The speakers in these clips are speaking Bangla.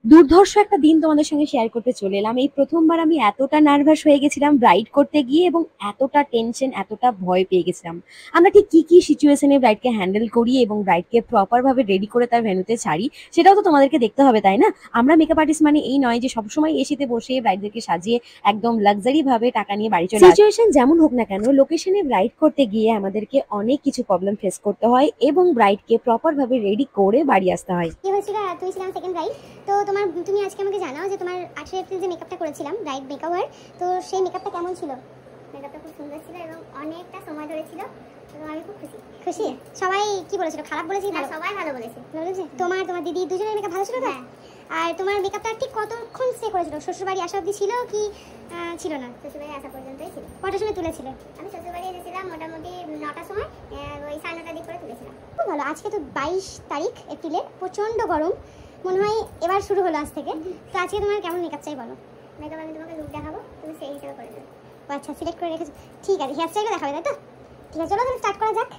দুর্ধর্ষ একটা দিন তোমাদের সঙ্গে শেয়ার করতে চলে এলাম। এই প্রথমবার আমি এতটা নার্ভাস হয়ে গেছিলাম ব্রাইড করতে গিয়ে এবং এতটা টেনশন, এতটা ভয় পেয়ে গেছিলাম। আমরা ঠিক কি সিচুয়েশনে ব্রাইডকে হ্যান্ডেল করি এবং ব্রাইডকে প্রপার ভাবে রেডি করে তার ভেন্যুতে ছাড়ি, সেটাও তো তোমাদেরকে দেখতে হবে, তাই না? আমরা মেকআপ আর্টিস্ট মানে এই নয় যে সবসময় এসিতে বসে ব্রাইডদেরকে সাজিয়ে একদম লাক্সারি ভাবে টাকা নিয়ে বাড়ি চলে আসি। সিচুয়েশন যেমন হোক না কেন, লোকেশনে ব্রাইড করতে গিয়ে আমাদেরকে অনেক কিছু প্রবলেম ফেস করতে হয় এবং ব্রাইডকে প্রপার ভাবে রেডি করে বাড়ি আসতে হয়। কি হয়েছিল, তুমি ছিলাম সেকেন্ড ব্রাইড। তো তুমি আজকে আমাকে জানাও যে তোমার 18 এপ্রিল যে মেকআপটা করেছিলাম ব্রাইড মেকওভার, তো সেই মেকআপটা কেমন ছিল? মেকআপটা খুব সুন্দর ছিল এবং অনেকটা সময় ধরেছিল এবং আমি খুব খুশি। খুশি? সবাই কি বলেছিল, খারাপ বলেছে? না, সবাই ভালো বলেছে। ভালো বলেছে? তোমার দিদি দুজনের মেকআপ ভালো ছিল তো? আর তোমার মেকআপটা ঠিক কতক্ষণ স্টে করেছিল? শ্বশুরবাড়ি আসা অবধি ছিল কি ছিল না? শ্বশুরবাড়ি আসা পর্যন্তই ছিল। কটার সময় তুলেছিল? আমি শ্বশুরবাড়ি এসেছিলাম মোটামুটি 9টার সময়, ওই 9:30 দিক করে তুলেছিলাম। খুব ভালো। আজকে তো 22 তারিখ এপ্রিলের, প্রচণ্ড গরম মনে হয় এবার শুরু হলো আজ থেকে। তো আজকে তোমার কেমন মেকআপ চাই বলো? মেকআপ আমি তোমাকে লুক দেখাবো, তুমি সেই হিসেবে করে দেবে। আচ্ছা, সিলেক্ট করে রেখেছো, ঠিক আছে। হেয়ার স্টাইলও দেখাবে তাই তো? ঠিক আছে, চলো তাহলে স্টার্ট করা যাক।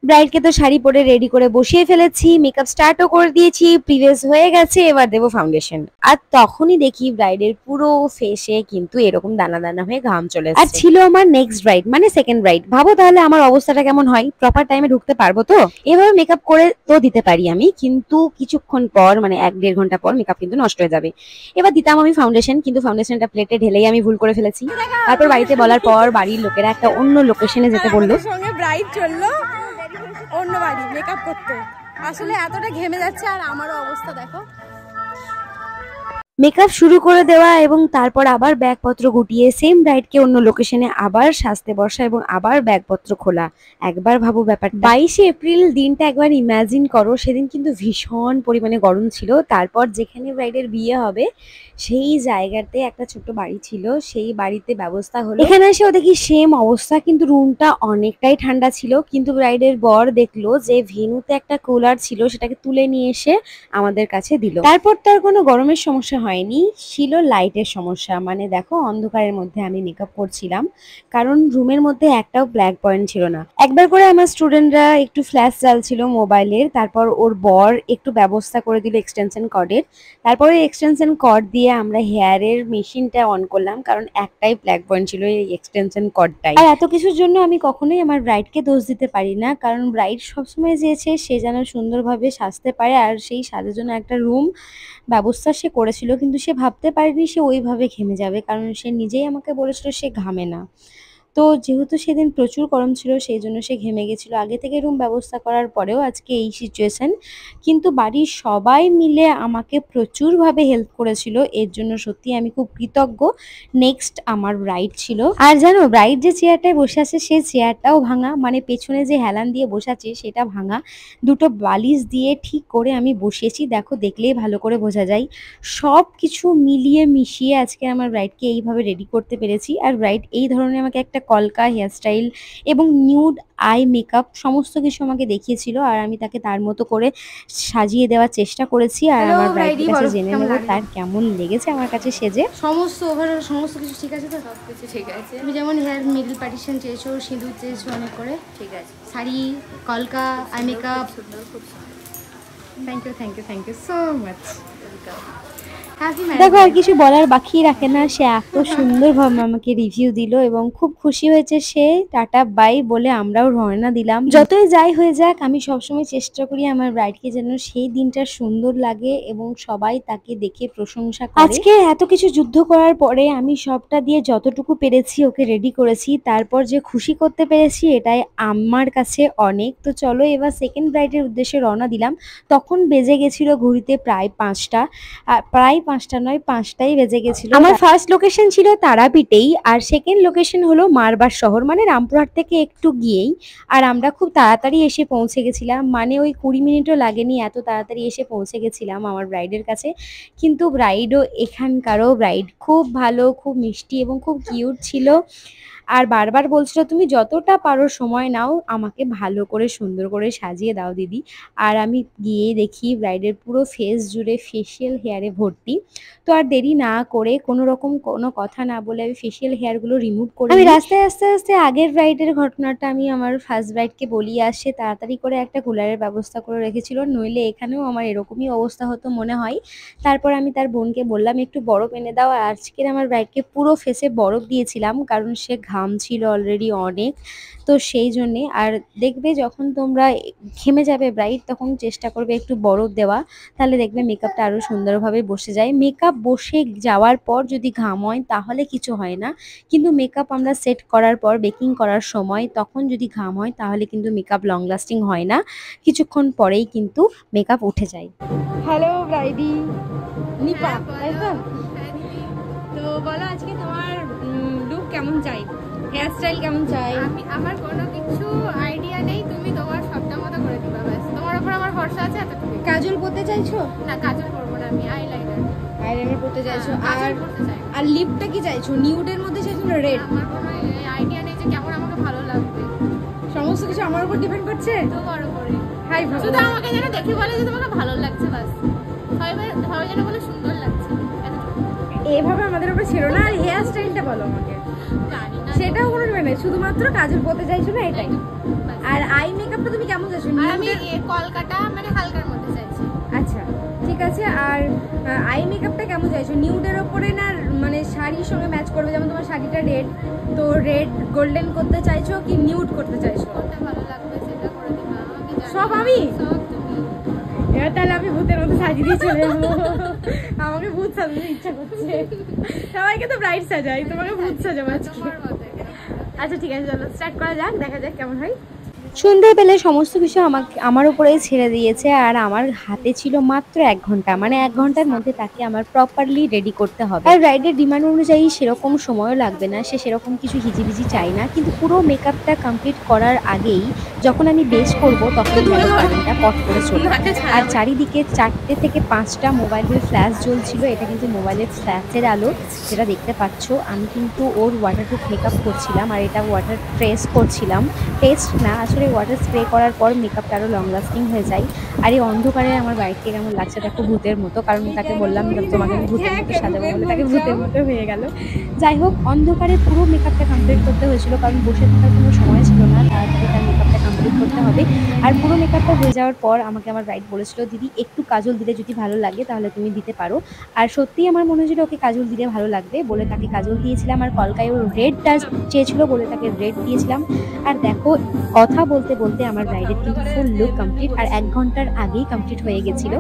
ব্রাইডকে তো শাড়ি পরে রেডি করে বসিয়ে ফেলেছি, মেকআপ স্টার্টও করে দিয়েছি, প্রিভিয়াস হয়ে গেছে, এবার দেবো ফাউন্ডেশন। আর তখনই দেখি ব্রাইডের পুরো ফেসে কিন্তু এরকম দানা দানা হয়ে ঘাম চলে এসেছে। আর ছিল আমার নেক্সট ব্রাইড মানে সেকেন্ড ব্রাইড। ভাবো তাহলে আমার অবস্থাটা কেমন হয়, প্রপার টাইমে ঢুকতে পারবো তো? এভাবে মেকআপ করে তো দিতে পারি আমি, কিন্তু কিছুক্ষণ পর মানে 1-1.5 ঘন্টা পর মেকআপ কিন্তু নষ্ট হয়ে যাবে। এবার দিতাম আমি ফাউন্ডেশন, কিন্তু ফাউন্ডেশনটা প্লেটে ঢেলেই আমি ভুল করে ফেলেছি। তারপর বাড়িতে বলার পর বাড়ির লোকেরা একটা অন্য লোকেশনে যেতে বললো। সঙ্গে ব্রাইড চললো অন্য বাড়ি মেকআপ করতে। আসলে এতটা ঘেমে যাচ্ছে আর আমারও অবস্থা দেখো। মেকআপ শুরু করে দেওয়া এবং তারপর আবার ব্যাগপত্র গুটিয়ে সেম ব্রাইডকে অন্য লোকেশনে আবার সাজতে বসা এবং আবার ব্যাগপত্র খোলা। একবার ভাবো ব্যাপারটা। 22শে এপ্রিল দিনটা একবার ইমাজিন করো। সেদিন কিন্তু ভীষণ পরিমাণে গরম ছিল। তারপর যেখানে ব্রাইডের বিয়ে হবে সেই জায়গাতে একটা ছোট্ট বাড়ি ছিল, সেই বাড়িতে ব্যবস্থা হলো। এখানে এসেও দেখি সেম অবস্থা, কিন্তু রুমটা অনেকটাই ঠান্ডা ছিল। কিন্তু ব্রাইডের বর দেখলো যে ভেন্যুতে একটা কুলার ছিল, সেটাকে তুলে নিয়ে এসে আমাদের কাছে দিল। তারপর তার কোনো গরমের সমস্যা হয়নি, ছিল লাইটের সমস্যা। মানে দেখো অন্ধকারের মধ্যে আমি মেকআপ করছিলাম, কারণ রুমের মধ্যে একটাও ব্ল্যাক পয়েন্ট ছিল না। একবার করে আমার স্টুডেন্টরা একটু ফ্ল্যাশ জ্বালছিল মোবাইলের, তারপর ওর বর একটু ব্যবস্থা করে দিল এক্সটেনশন কর্ডের। তারপরে এক্সটেনশন কর্ড দিয়ে আমরা হেয়ারের মেশিনটা অন করলাম, কারণ একটাই ব্ল্যাক পয়েন্ট ছিল, এই এক্সটেনশন কর্ডটাই। আর এত কিছুর জন্য আমি কখনোই আমার ব্রাইডকে দোষ দিতে পারি না, কারণ ব্রাইড সবসময় চেয়েছে সে যেন সুন্দরভাবে সাজতে পারে, আর সেই সাজার জন্য একটা রুম ব্যবস্থা সে করেছিল। কিন্তু সে ভাবতে পারেনি সে ওইভাবে ঘেমে যাবে, কারণ সে নিজেই আমাকে বলেছিল সে ঘামে না। তো যেহেতু সেদিন প্রচুর গরম ছিল সেই জন্য সে ঘেমে গেছিল। আগে থেকে রুম ব্যবস্থা করার পরেও আজকে এই সিচুয়েশন। কিন্তু বাড়ির সবাই মিলে আমাকে প্রচুরভাবে হেল্প করেছিল, এর জন্য সত্যি আমি খুব কৃতজ্ঞ। নেক্সট আমার ব্রাইড ছিল। আর জানো ব্রাইড যে চেয়ারটায় বসে আছে সেই চেয়ারটাও ভাঙা, মানে পেছনে যে হেলান দিয়ে বসে আছে সেটা ভাঙা। দুটো বালিশ দিয়ে ঠিক করে আমি বসিয়েছি, দেখো দেখলেই ভালো করে বোঝা যায়। সব কিছু মিলিয়ে মিশিয়ে আজকে আমার ব্রাইডকে এইভাবে রেডি করতে পেরেছি। আর ব্রাইড এই ধরনের আমাকে একটা কলকা হেয়ারস্টাইল এবং নিউড আই মেকআপ সমস্ত কিছু আমাকে দেখিয়েছিল, আর আমি তাকে তার মতো করে সাজিয়ে দেওয়ার চেষ্টা করেছি। আর আমার ব্রাইডের কাছে জেনে নেব তার কেমন লেগেছে আমার কাছে সেজে। সমস্ত ওভারঅল সমস্ত কিছু ঠিক আছে তো? সব কিছু ঠিক আছে। তুমি যেমন হেয়ার মিডল পার্টিশন চেয়েছো, সিঁদুর চেয়েছো অনেক করে, ঠিক আছে। শাড়ি, কলকা, আই মেকআপ, খুব সুন্দর। Thank you so much. দেখো আর কিছু বলার বাকি রাখে না, সে এত সুন্দরভাবে আমাকে রিভিউ দিল এবং খুব খুশি হয়েছে সে। টাটা বাই বলে আমরাও রওনা দিলাম। যতই যাই হয়ে যাক, আমি সবসময় চেষ্টা করি আমার ব্রাইডকে যেন সেই দিনটা সুন্দর লাগে এবং সবাই তাকে দেখে প্রশংসা করে। আজকে এত কিছু যুদ্ধ করার পরে আমি সবটা দিয়ে যতটুকু পেরেছি ওকে রেডি করেছি, তারপর যে খুশি করতে পেরেছি এটাই আমার কাছে অনেক। তো চলো এবার সেকেন্ড ব্রাইডের উদ্দেশ্যে রওনা দিলাম। তখন বেজে গেছিল ঘড়িতে প্রায় 5টা, আর প্রায় 5টা নয় 5টাই বেজে গেছিল। আমার ফার্স্ট লোকেশন ছিল তারাপীঠেই, আর সেকেন্ড লোকেশন হলো মারবার শহর, মানে রামপুরহাট থেকে একটু গিয়েই। আর আমরা খুব তাড়াতাড়ি এসে পৌঁছে গেছিলাম, মানে ওই 20 মিনিটও লাগেনি, এত তাড়াতাড়ি এসে পৌঁছে গেছিলাম আমার ব্রাইডের কাছে। কিন্তু ব্রাইডও এখানকারও ব্রাইড খুব ভালো, খুব মিষ্টি এবং খুব কিউট ছিল। আর বারবার বলছিল তুমি যতটা পারো সময় নাও, আমাকে ভালো করে সুন্দর করে সাজিয়ে দাও দিদি। আর আমি গিয়ে দেখি ব্রাইডের পুরো ফেস জুড়ে ফেসিয়াল হেয়ারে ভর্তি। তো আর দেরি না করে কোনো রকম কোনো কথা না বলে আমি ফেসিয়াল হেয়ারগুলো রিমুভ করি। আমি রাস্তায় আস্তে আস্তে আগের ব্রাইডের ঘটনাটা আমি আমার ফার্স্ট ব্রাইডকে বলিয়ে আসছে তাড়াতাড়ি করে একটা কুলারের ব্যবস্থা করে রেখেছিল, নইলে এখানেও আমার এরকমই অবস্থা হতো মনে হয়। তারপর আমি তার বোনকে বললাম একটু বরফ এনে দাও। আর আজকের আমার ব্রাইডকে পুরো ফেসে বরফ দিয়েছিলাম, কারণ সে ঘামছিল অলরেডি অনেক। তো সেই জন্যে। আর দেখবে যখন তোমরা ঘেমে যাবে ব্রাইড, তখন চেষ্টা করবে একটু বরফ দেওয়া, তাহলে দেখবে মেকআপটা আরও সুন্দরভাবে বসে যায়। মেকআপ বসে যাওয়ার পর যদি ঘাম হয় তাহলে কিছু হয় না, কিন্তু মেকআপ আমরা সেট করার পর বেকিং করার সময় তখন যদি ঘাম হয় তাহলে কিন্তু মেকআপ লং লাস্টিং হয় না, কিছুক্ষণ পরেই কিন্তু মেকআপ উঠে যায়। হ্যালো ব্রাইডি নিপা, তাই তো? তো বলো আজকে তোমার লুক কেমন চাই, হেয়ার স্টাইল কেমন চাই? আমার কোনো কিছু আইডিয়া নেই, তুমি তোমার সবটা মতো করে দিবা ব্যাস। তোমার উপর আমার ভরসা আছে এতটুকু। কাজল পরতে চাইছো? না, কাজল করবো না, আমি আইলাইনার। আইলাইনার পরতে চাইছো? কাজল আর করতে চাই। আর লিপটা কি চাইছো, নিউডের মধ্যে চাইছো না রেড? আমার কোনো আইডিয়া নেই যে কেমন আমাকে ভালো লাগবে। সমস্ত কিছু আমার উপর ডিপেন্ড করছে। তোমার উপরে। হাই শুধু আমাকে যেন দেখে বলে যে তোমাকে ভালো লাগছে ব্যাস। সবাই যেন বলে সুন্দর লাগছে, এতটুকু। এভাবে আমাদের উপর ছিল না। আর হেয়ার স্টাইলটা বলো আমাকে। জানি না, সেটাও কোনো ডিপেন্ড নেই, শুধুমাত্র কাজল পরতে চাইছো না এটাই। ব্যাস। আর আই মেকআপটা তুমি কেমন চাইছো? আর আমি কলকাতা মানে হালকার মধ্যে চাইছি। আচ্ছা ঠিক আছে। আর আই মেকআপটা কেমন চাইছো, নিউডের ওপরে না মানে শাড়ির সঙ্গে ম্যাচ করবে? যেমন তোমার শাড়িটা রেড, তো রেড গোল্ডেন করতে চাইছো কি নিউড করতে চাইছো? কোনটা ভালো লাগবে সেটা করে দিবা। আমি জানি সব না। আমি? সব তুমি। এবার তাহলে আমি ভূতের মতো সাজিয়ে দিয়ে চলে যাবো। আমাকে ভূত সাজাতে ইচ্ছা করছে। সবাইকে তো ব্রাইড সাজাই, তোমাকে ভূত সাজাবো আজকে। তোমার মতো। আচ্ছা ঠিক আছে, চলো স্টার্ট করা যাক, দেখা যাক কেমন হয়। সন্ধ্যেবেলায় সমস্ত কিছু আমার উপরেই ছেড়ে দিয়েছে, আর আমার হাতে ছিল মাত্র 1 ঘন্টা, মানে 1 ঘন্টার মধ্যে তাকে আমার প্রপারলি রেডি করতে হবে। আর ব্রাইডের ডিমান্ড অনুযায়ী সেরকম সময়ও লাগবে না, সে সেরকম কিছু হিজিবিজি চাই না, কিন্তু পুরো মেকআপটা কমপ্লিট করার আগেই যখন আমি বেস করব তখন কারেন্টটা পট করে চলে। আর চারিদিকে 4টে থেকে 5টা মোবাইলের ফ্ল্যাশ জ্বলছিল, এটা কিন্তু মোবাইলের ফ্ল্যাশের আলো যেটা দেখতে পাচ্ছ। আমি কিন্তু ওর ওয়াটারপ্রুফ মেকআপ করছিলাম, আর এটা ওয়াটার ট্রেস করছিলাম। টেস্ট না, আসলে ওয়াটার স্প্রে করার পর মেকআপটা আরও লং লাস্টিং হয়ে যায়। আর এই অন্ধকারে আমার বাইককে কেমন লাগছে দেখো, ভূতের মতো, কারণ তাকে বললাম তোমাকে আমি ভূতের মতো সাজাবো বলে তাকে ভূতের মতো হয়ে গেল। যাই হোক, অন্ধকারে পুরো মেকআপটা কমপ্লিট করতে হয়েছিল, কারণ বসে থাকার কোনো সময় ছিল না, তাড়াতাড়ি তার মেকআপটা কমপ্লিট করতে হবে। আর পুরো মেকআপটা হয়ে যাওয়ার পর আমাকে আমার ব্রাইড বলেছিল দিদি একটু কাজল দিলে যদি ভালো লাগে তাহলে তুমি দিতে পারো। আর সত্যিই আমার মনে হয়েছিল ওকে কাজল দিলে ভালো লাগবে বলে তাকে কাজল দিয়েছিলাম। আর কলকায় ও রেডটা চেয়েছিল বলে তাকে রেড দিয়েছিলাম। আর দেখো, কথা বলতে বলতে আমার ব্রাইডের কিন্তু ফুল লুক কমপ্লিট, আর 1 ঘন্টার আগেই কমপ্লিট হয়ে গেছিল।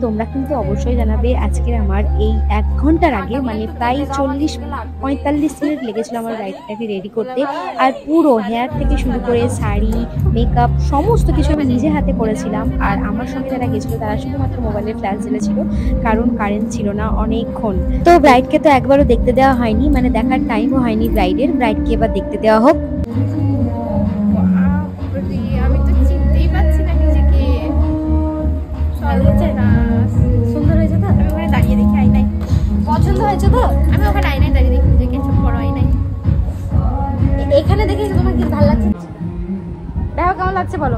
তোমরা কিন্তু অবশ্যই জানাবে আজকের আমার এই 1 ঘন্টার আগে, মানে প্রায় 40-45 মিনিট লেগেছিল আমার ব্রাইডটাকে রেডি করতে। আর পুরো হেয়ার থেকে শুরু করে শাড়ি, মেকআপ সমস্ত কিছু আমি নিজে হাতে করেছিলাম। আর আমার সঙ্গে যারা গেছিলো তারা শুধুমাত্র মোবাইলের ফ্ল্যাশ জ্বেলেছিল, কারণ কারেন্ট ছিল না অনেকক্ষণ। তো ব্রাইডকে তো একবারও দেখতে দেওয়া হয়নি, মানে দেখার টাইমও হয়নি ব্রাইডকে এবার দেখতে দেওয়া হোক। আমি তো চিনতেই পারছি না নিজেকে। সুন্দর হয়েছে তো? আমি ওখানে দাঁড়িয়ে দেখি আয়নায়। পছন্দ হয়েছে তো? আমি ওখানে আয়নায় দাঁড়িয়ে দেখি নিজেকে, চোখ বড় আয়নায়। এখানে দেখে তোমার কি ভালো লাগছে? দেখো কেমন লাগছে বলো।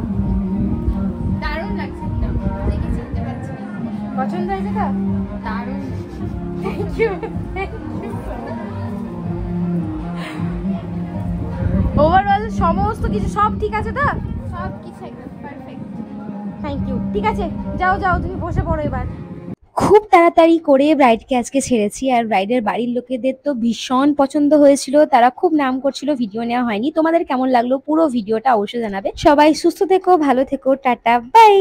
দারুণ লাগছে, নিজেকে চিনতে পারছি না। পছন্দ হয়েছে তো? দারুণ। Thank you. ওভারঅল সমস্ত কিছু সব ঠিক আছে তো? সব কিছু একদম পারফেক্ট। Thank you. ঠিক আছে, যাও যাও তুমি বসে পড়ো এবার। খুব তাড়াতাড়ি করে ব্রাইডকে আজকে ছেড়েছি, আর ব্রাইডের বাড়ির লোকেদের তো ভীষণ পছন্দ হয়েছিল, তারা খুব নাম করছিল, ভিডিও নেওয়া হয়নি। তোমাদের কেমন লাগলো পুরো ভিডিওটা অবশ্যই জানাবে। সবাই সুস্থ থেকো, ভালো থেকো, টাটা, বাই।